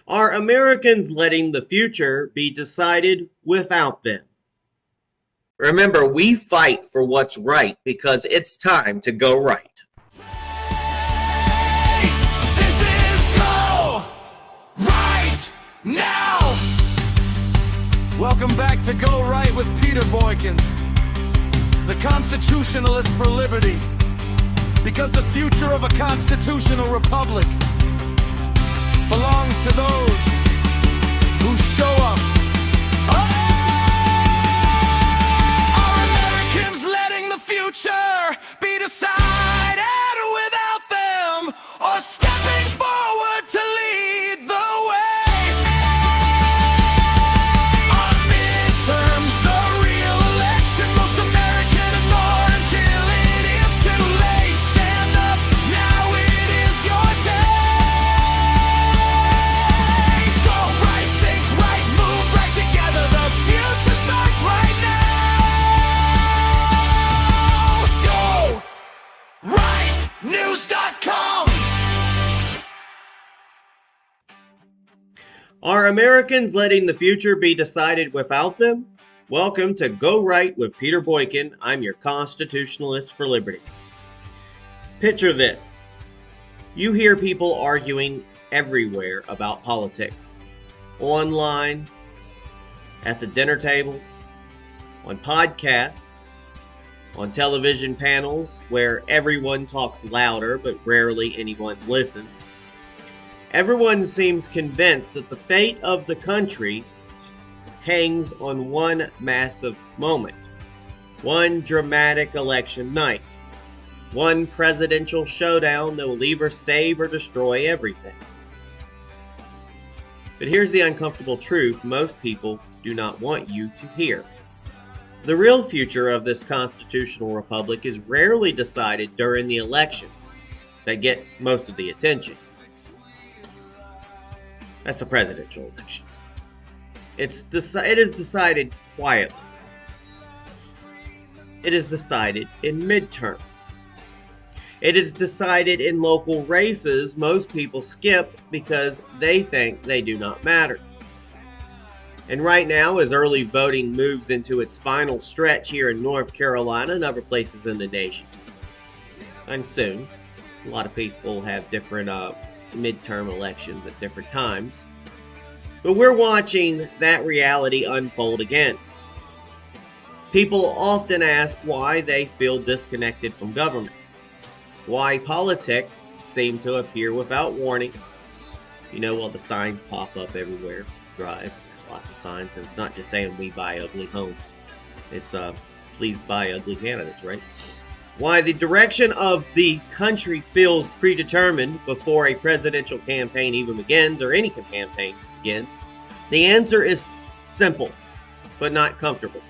Are Americans letting the future be decided without them? Remember, we fight for what's right because it's time to go right. This is Go Right Now. Welcome back to Go Right with Peter Boykin, the Constitutionalist for liberty. Because the future of a constitutional republic belongs to those who show up. Are Americans letting the future be decided without them, or stepping forward to lead the way? On midterms, the real election, most Americans ignore until it is too late. Stand up, now it is your day. Go right, think right, move right together. The future starts right now. GoRightNews.com. Are Americans letting the future be decided without them? Welcome to Go Right with Peter Boykin. I'm your Constitutionalist for liberty. Picture this. You hear people arguing everywhere about politics. Online, at the dinner tables, on podcasts, on television panels where everyone talks louder but rarely anyone listens. Everyone seems convinced that the fate of the country hangs on one massive moment, one dramatic election night, one presidential showdown that will either save or destroy everything. But here's the uncomfortable truth most people do not want you to hear. The real future of this constitutional republic is rarely decided during the elections that get most of the attention. That's the presidential elections. It is decided quietly. It is decided in midterms. It is decided in local races most people skip because they think they do not matter. And right now, as early voting moves into its final stretch here in North Carolina and other places in the nation, and soon, a lot of people have different midterm elections at different times. But we're watching that reality unfold again. People often ask why they feel disconnected from government, why politics seem to appear without warning. You know, well, the signs pop up everywhere. Drive, there's lots of signs, and it's not just saying we buy ugly homes. It's please buy ugly candidates, right? Why the direction of the country feels predetermined before a presidential campaign even begins, or any campaign begins. The answer is simple, but not comfortable.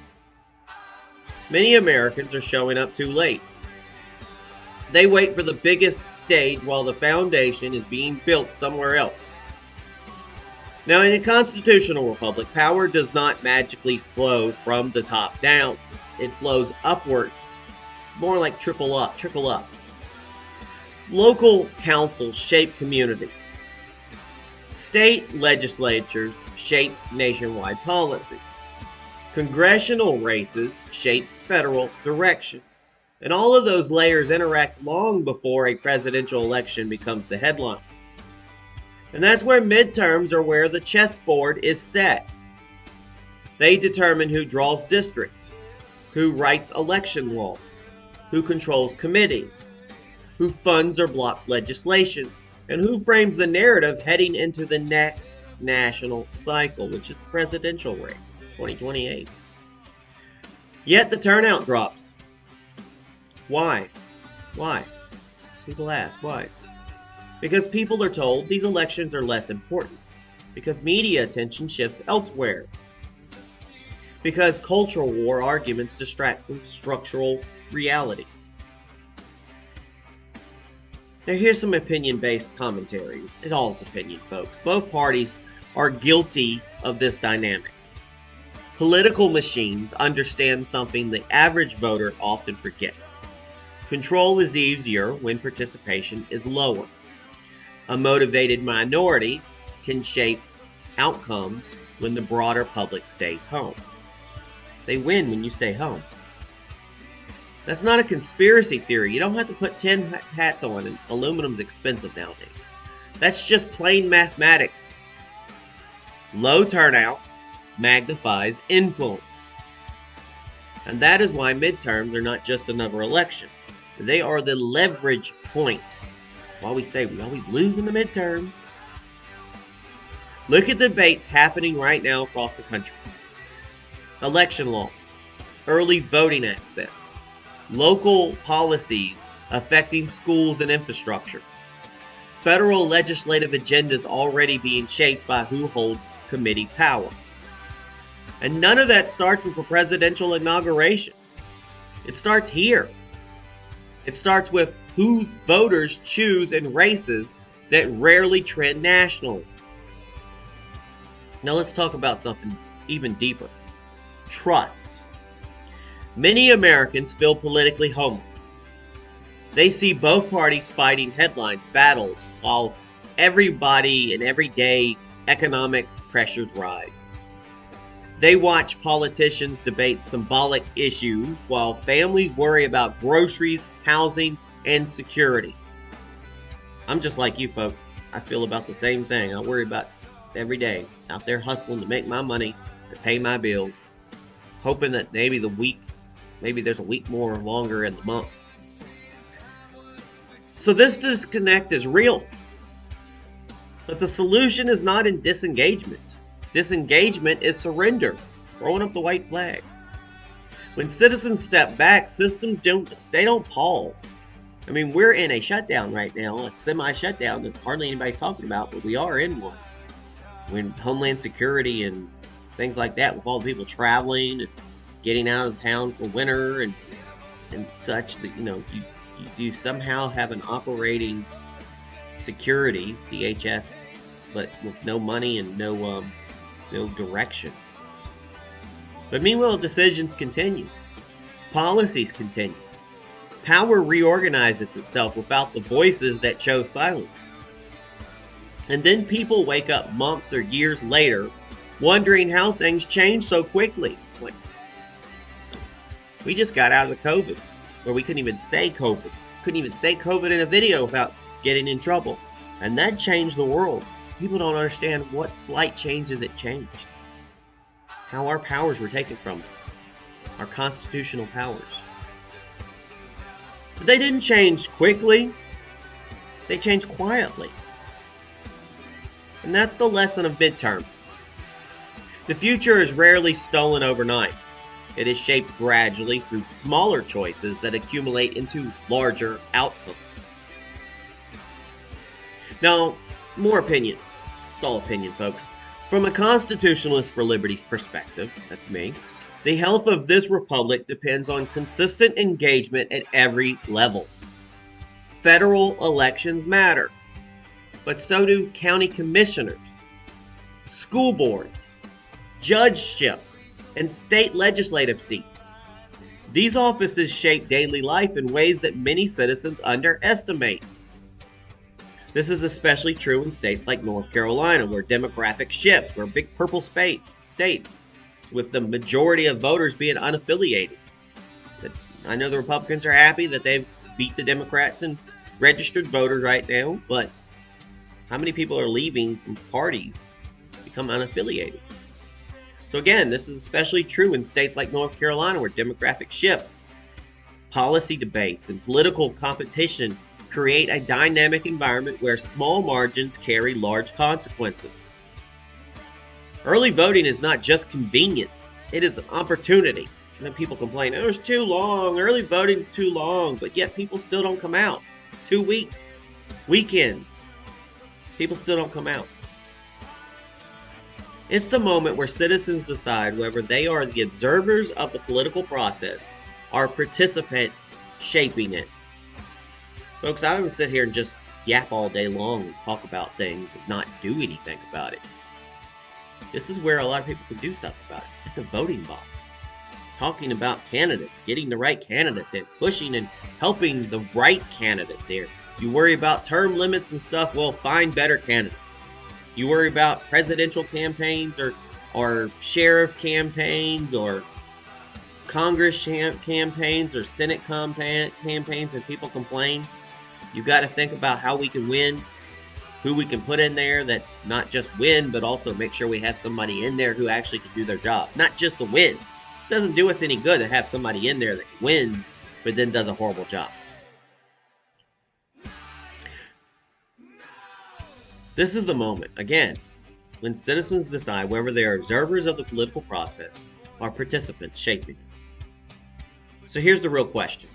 Many Americans are showing up too late. They wait for the biggest stage while the foundation is being built somewhere else. Now, in a constitutional republic, power does not magically flow from the top down. It flows upwards. More like trickle up. Local councils shape communities. State legislatures shape nationwide policy. Congressional races shape federal direction. And all of those layers interact long before a presidential election becomes the headline. And that's where midterms are where the chessboard is set. They determine who draws districts, who writes election laws, who controls committees, who funds or blocks legislation, and who frames the narrative heading into the next national cycle, which is the presidential race, 2028. Yet the turnout drops. Why? Why? People ask, why? Because people are told these elections are less important. Because media attention shifts elsewhere. Because cultural war arguments distract from structural reality. Now here's some opinion-based commentary. It all is opinion, folks. Both parties are guilty of this dynamic. Political machines understand something the average voter often forgets. Control is easier when participation is lower. A motivated minority can shape outcomes when the broader public stays home. They win when you stay home. That's not a conspiracy theory. You don't have to put 10 hats on, and aluminum's expensive nowadays. That's just plain mathematics. Low turnout magnifies influence. And that is why midterms are not just another election. They are the leverage point. That's why we say we always lose in the midterms. Look at the debates happening right now across the country. Election laws, early voting access, local policies affecting schools and infrastructure, federal legislative agendas already being shaped by who holds committee power. And none of that starts with a presidential inauguration. It starts here. It starts with who voters choose in races that rarely trend nationally. Now let's talk about something even deeper. Trust. Many Americans feel politically homeless. They see both parties fighting headlines, battles, while everybody and everyday economic pressures rise. They watch politicians debate symbolic issues while families worry about groceries, housing, and security. I'm just like you folks. I feel about the same thing. I worry about every day out there hustling to make my money, to pay my bills, hoping that maybe there's a week more or longer in the month. So this disconnect is real. But the solution is not in disengagement. Disengagement is surrender, throwing up the white flag. When citizens step back, systems don't pause. I mean, we're in a shutdown right now, a semi-shutdown that hardly anybody's talking about, but we are in one. When Homeland Security and things like that, with all the people traveling and getting out of town for winter and such, that you somehow have an operating security, DHS, but with no money and no direction. But meanwhile, decisions continue. Policies continue. Power reorganizes itself without the voices that chose silence. And then people wake up months or years later wondering how things changed so quickly. Like, we just got out of the COVID, where we couldn't even say COVID. Couldn't even say COVID in a video without getting in trouble. And that changed the world. People don't understand what slight changes it changed. How our powers were taken from us. Our constitutional powers. But they didn't change quickly. They changed quietly. And that's the lesson of midterms. The future is rarely stolen overnight. It is shaped gradually through smaller choices that accumulate into larger outcomes. Now, more opinion. It's all opinion, folks. From a constitutionalist for liberty's perspective, that's me, the health of this republic depends on consistent engagement at every level. Federal elections matter, but so do county commissioners, school boards, judgeships, and state legislative seats. These offices shape daily life in ways that many citizens underestimate. This is especially true in states like North Carolina, where demographic shifts, we're a big purple state, with the majority of voters being unaffiliated. I know the Republicans are happy that they've beat the Democrats in registered voters right now, but how many people are leaving from parties to become unaffiliated? So again, this is especially true in states like North Carolina, where demographic shifts, policy debates, and political competition create a dynamic environment where small margins carry large consequences. Early voting is not just convenience, it is an opportunity. And then people complain, oh, it's too long, early voting's too long, but yet people still don't come out. 2 weeks, weekends, people still don't come out. It's the moment where citizens decide whether they are the observers of the political process or participants shaping it. Folks, I don't sit here and just yap all day long and talk about things and not do anything about it. This is where a lot of people can do stuff about it. At the voting box. Talking about candidates, getting the right candidates in, pushing and helping the right candidates here. You worry about term limits and stuff, well, find better candidates. You worry about presidential campaigns or sheriff campaigns or Congress campaigns or Senate campaigns, and people complain. You got to think about how we can win, who we can put in there that not just win, but also make sure we have somebody in there who actually can do their job. Not just to win. It doesn't do us any good to have somebody in there that wins, but then does a horrible job. This is the moment, again, when citizens decide whether they are observers of the political process or participants shaping it. So here's the real question.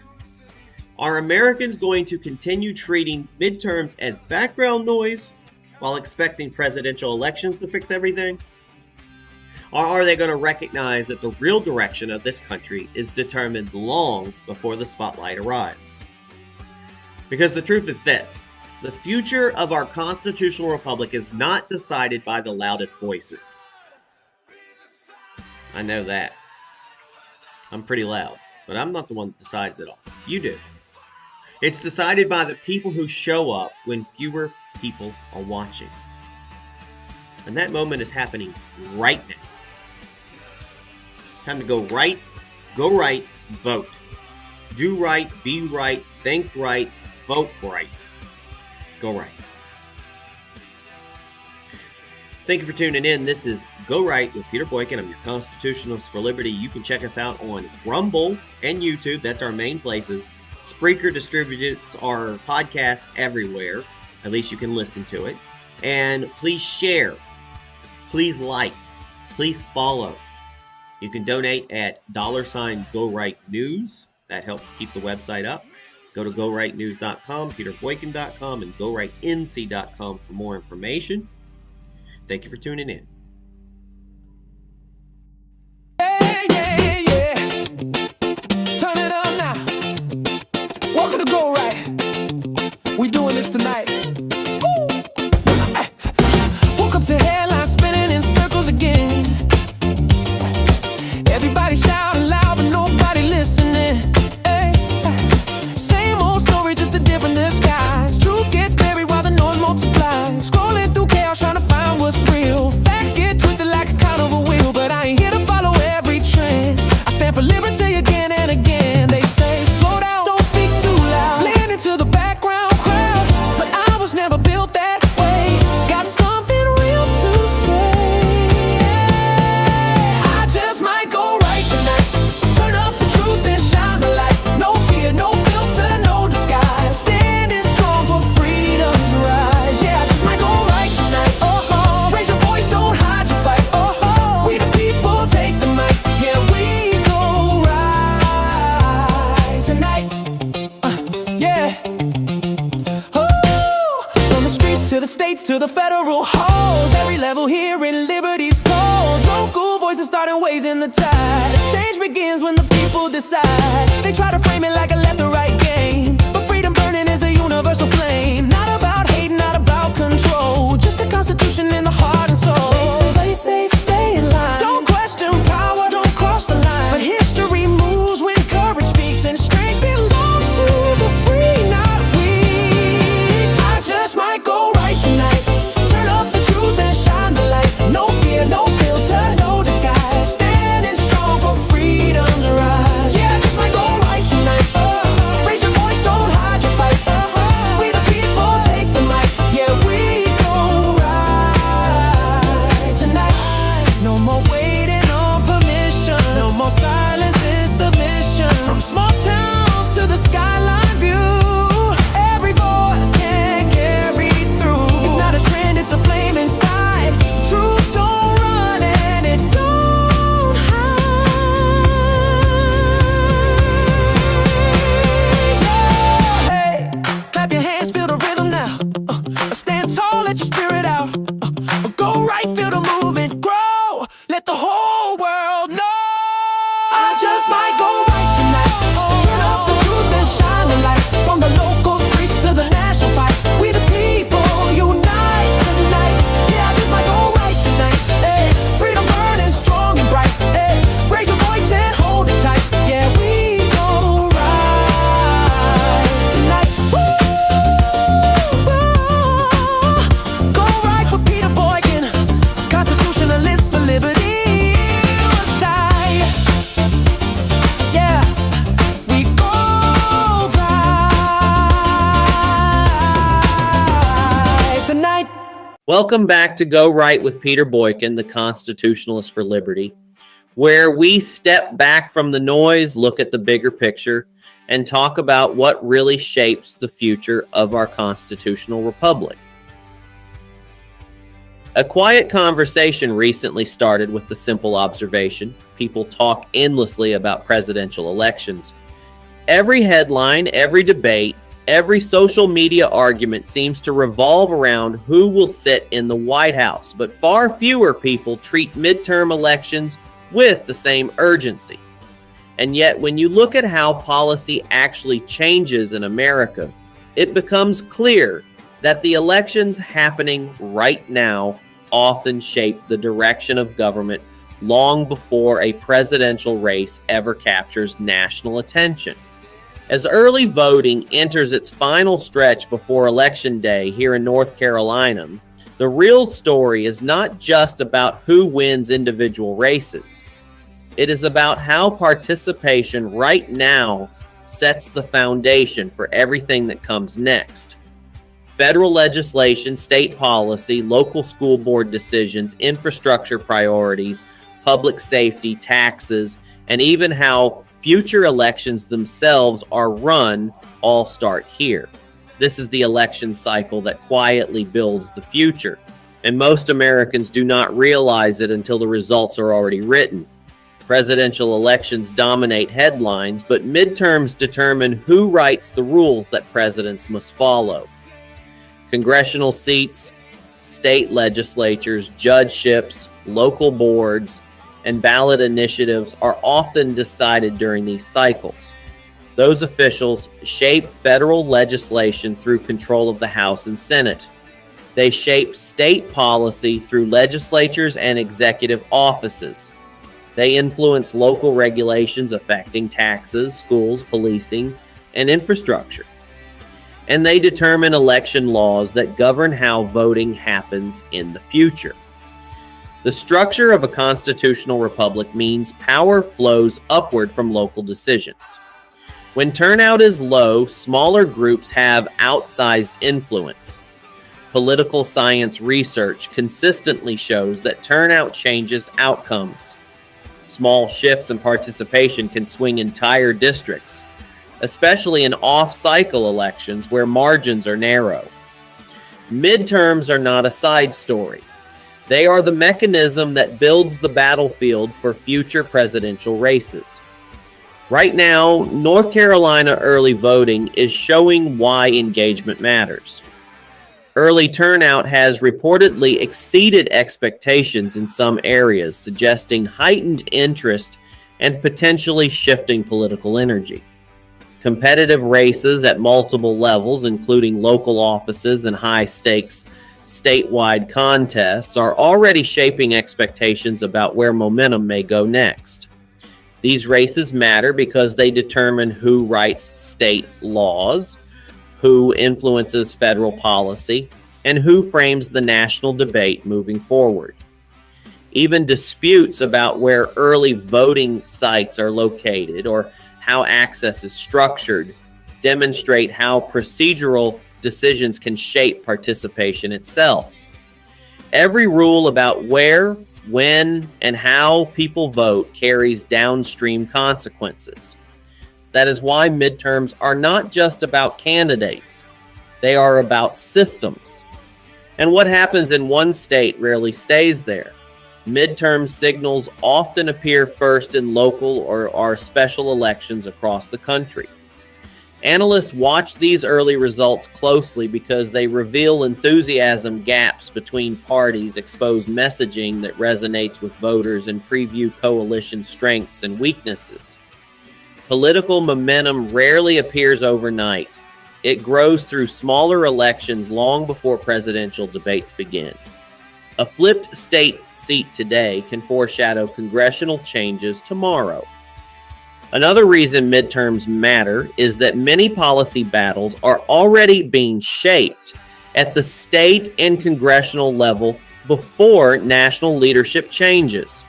Are Americans going to continue treating midterms as background noise while expecting presidential elections to fix everything? Or are they going to recognize that the real direction of this country is determined long before the spotlight arrives? Because the truth is this. The future of our constitutional republic is not decided by the loudest voices. I know that. I'm pretty loud, but I'm not the one that decides it all. You do. It's decided by the people who show up when fewer people are watching. And that moment is happening right now. Time to go right, vote. Do right, be right, think right, vote right. Go right. Thank you for tuning in. This is Go Right with Peter Boykin. I'm your Constitutionalist for Liberty. You can check us out on Rumble and YouTube. That's our main places. Spreaker distributes our podcasts everywhere. At least you can listen to it. And please share. Please like. Please follow. You can donate at $GoRightNews. That helps keep the website up. Go to GoRightNews.com, PeterBoykin.com, and GoRightNC.com for more information. Thank you for tuning in. Yeah. Turn it up now. Welcome to Go Right. We doing this tonight. Ooh. Woke up to headlines spinning in circles again. Everybody shouting loud, but nobody listening. Same old story, just a different disguise. Truth gets buried while the noise multiplies. Scrolling through chaos, trying to find what's real. Facts get twisted like a carnival wheel, but I ain't here to follow every trend. I stand for liberty again and again. They say, slow down, don't speak too loud. Blend into the background crowd, but I was never built that way. Got something real to say. I just might go right tonight. Turn up the truth and shine the light. No fear, no filter, no disguise. Standing strong for freedom's rise. Yeah, I just might go right tonight. Oh, raise your voice, don't hide your fight. Oh, we the people take the mic. Yeah, we go right tonight. Yeah. Oh, from the streets to the states to the federal halls, every level here in liberty's cause. Local voices starting raising the tide. Change begins when the people decide. They try to frame it like a left or right game, but freedom burning is a universal flame. Not about hate, not about control, just a constitution in the heart and soul. They say play safe, stay in line. Don't question power, don't cross the line. But history moves when courage speaks, and strength belongs to the free, not weak. I just might go right tonight. Turn up the truth and shine the light. No fear, no filter, no disguise. Standing strong for freedom's rise. Yeah, I just might go right tonight. Welcome back to Go Right with Peter Boykin, the Constitutionalist for Liberty, where we step back from the noise, look at the bigger picture, and talk about what really shapes the future of our constitutional republic. A quiet conversation recently started with the simple observation: people talk endlessly about presidential elections. Every headline, every debate, every social media argument seems to revolve around who will sit in the White House, but far fewer people treat midterm elections with the same urgency. And yet, when you look at how policy actually changes in America, it becomes clear that the elections happening right now often shape the direction of government long before a presidential race ever captures national attention. As early voting enters its final stretch before Election Day here in North Carolina, the real story is not just about who wins individual races. It is about how participation right now sets the foundation for everything that comes next. Federal legislation, state policy, local school board decisions, infrastructure priorities, public safety, taxes, and even how future elections themselves are run all start here. This is the election cycle that quietly builds the future, and most Americans do not realize it until the results are already written. Presidential elections dominate headlines, but midterms determine who writes the rules that presidents must follow. Congressional seats, state legislatures, judgeships, local boards, and ballot initiatives are often decided during these cycles. Those officials shape federal legislation through control of the House and Senate. They shape state policy through legislatures and executive offices. They influence local regulations affecting taxes, schools, policing, and infrastructure. And they determine election laws that govern how voting happens in the future. The structure of a constitutional republic means power flows upward from local decisions. When turnout is low, smaller groups have outsized influence. Political science research consistently shows that turnout changes outcomes. Small shifts in participation can swing entire districts, especially in off-cycle elections where margins are narrow. Midterms are not a side story. They are the mechanism that builds the battlefield for future presidential races. Right now, North Carolina early voting is showing why engagement matters. Early turnout has reportedly exceeded expectations in some areas, suggesting heightened interest and potentially shifting political energy. Competitive races at multiple levels, including local offices and high-stakes statewide contests, are already shaping expectations about where momentum may go next. These races matter because they determine who writes state laws, who influences federal policy, and who frames the national debate moving forward. Even disputes about where early voting sites are located or how access is structured demonstrate how procedural decisions can shape participation itself. Every rule about where, when, and how people vote carries downstream consequences. That is why midterms are not just about candidates. They are about systems. And what happens in one state rarely stays there. Midterm signals often appear first in local or special elections across the country. Analysts watch these early results closely because they reveal enthusiasm gaps between parties, expose messaging that resonates with voters, and preview coalition strengths and weaknesses. Political momentum rarely appears overnight. It grows through smaller elections long before presidential debates begin. A flipped state seat today can foreshadow congressional changes tomorrow. Another reason midterms matter is that many policy battles are already being shaped at the state and congressional level before national leadership changes.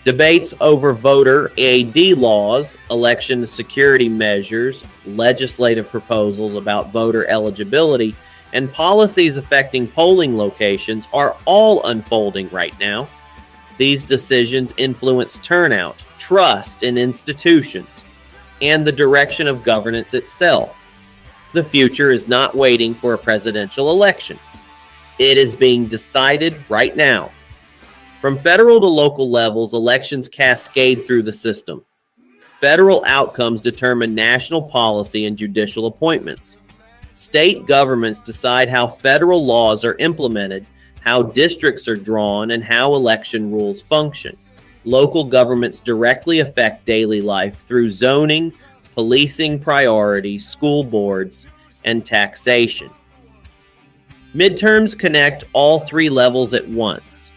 Debates over voter ID laws, election security measures, legislative proposals about voter eligibility, and policies affecting polling locations are all unfolding right now. These decisions influence turnout, trust in institutions, and the direction of governance itself. The future is not waiting for a presidential election. It is being decided right now. From federal to local levels, elections cascade through the system. Federal outcomes determine national policy and judicial appointments. State governments decide how federal laws are implemented, how districts are drawn, and how election rules function. Local governments directly affect daily life through zoning, policing priorities, school boards, and taxation. Midterms connect all three levels at once.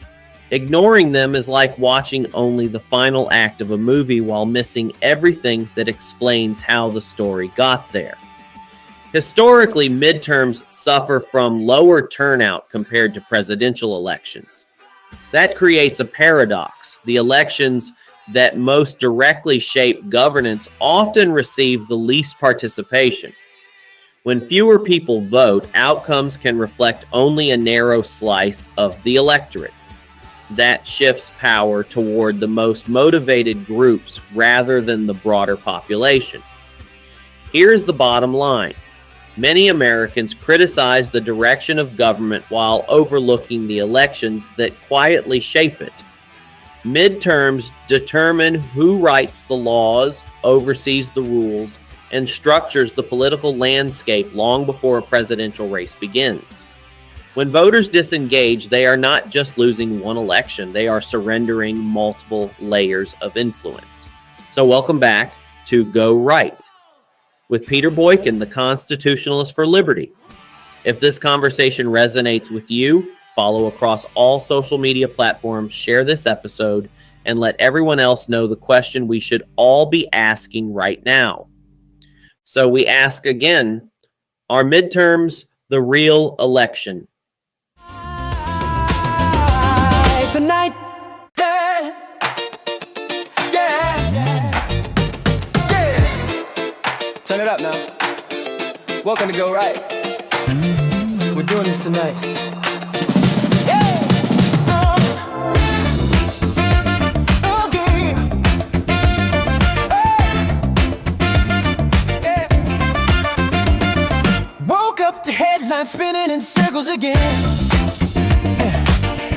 Ignoring them is like watching only the final act of a movie while missing everything that explains how the story got there. Historically, midterms suffer from lower turnout compared to presidential elections. That creates a paradox. The elections that most directly shape governance often receive the least participation. When fewer people vote, outcomes can reflect only a narrow slice of the electorate. That shifts power toward the most motivated groups rather than the broader population. Here's the bottom line. Many Americans criticize the direction of government while overlooking the elections that quietly shape it. Midterms determine who writes the laws, oversees the rules, and structures the political landscape long before a presidential race begins. When voters disengage, they are not just losing one election, they are surrendering multiple layers of influence. So welcome back to Go Right with Peter Boykin, the Constitutionalist for Liberty. If this conversation resonates with you, follow across all social media platforms, share this episode, and let everyone else know the question we should all be asking right now. So we ask again, are midterms the real election? Tonight, yeah, yeah, yeah. Turn it up now. Welcome to Go Right. We're doing this tonight. Yeah. Okay. Yeah. Woke up to headlines spinning in circles again.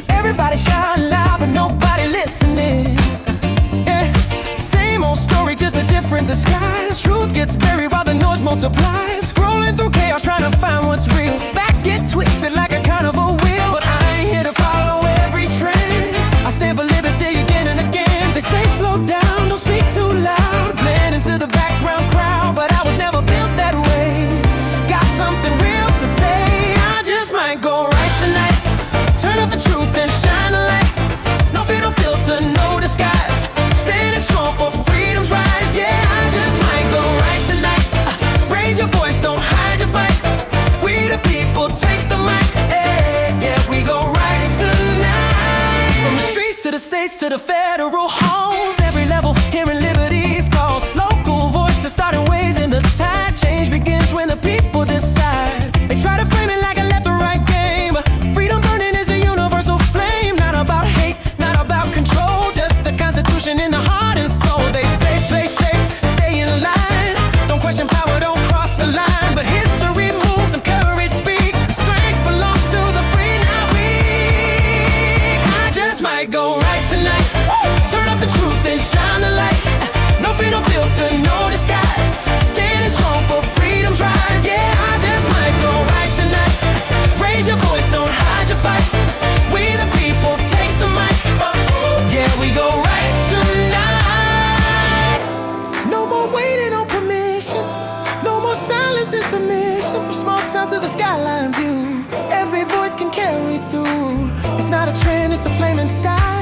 Everybody shouting loud, but nobody listening. Yeah. Same old story, just a different disguise. Truth gets buried while the noise multiplies. Scrolling through chaos, trying to find what's real. Facts get twisted like a carnival wheel. But I ain't here to follow every trend. I stand for liberty again and again. They say slow down, don't speak too loud. Blend into the background crowd, but I was never built that way. Got something real to say. I just might go right tonight. Turn up the truth and shine a light. No fear, no filter, no disguise. Standing strong for freedom's rise. Yeah, I just might go right tonight. Raise your voice, don't hide your fight. We the people, take the mic. Hey, yeah, we go right tonight. From the streets to the states to the federal halls, every level hearing liberty's calls. Local voices starting ways in the tide. Change begins when the people decide. They try to frame it like a left or right game, but freedom burning is a universal flame. Not about hate, not about control, just a constitution in the heart and soul. They say play safe, stay in line. Don't question power, don't cross the line. But history moves and courage speaks. Strength belongs to the free, not weak. I just might go right tonight. Turn up the truth and shine the light. No fear, no filter, no disguise. Standing strong for freedom's rise. Yeah, I just might go right tonight. Raise your voice, don't hide your fight. We the people, take the mic. Yeah, we go right tonight. No more waiting on permission. No more silence and submission. From small towns to the skyline view, every voice can carry through. It's not a trend, it's a flame inside.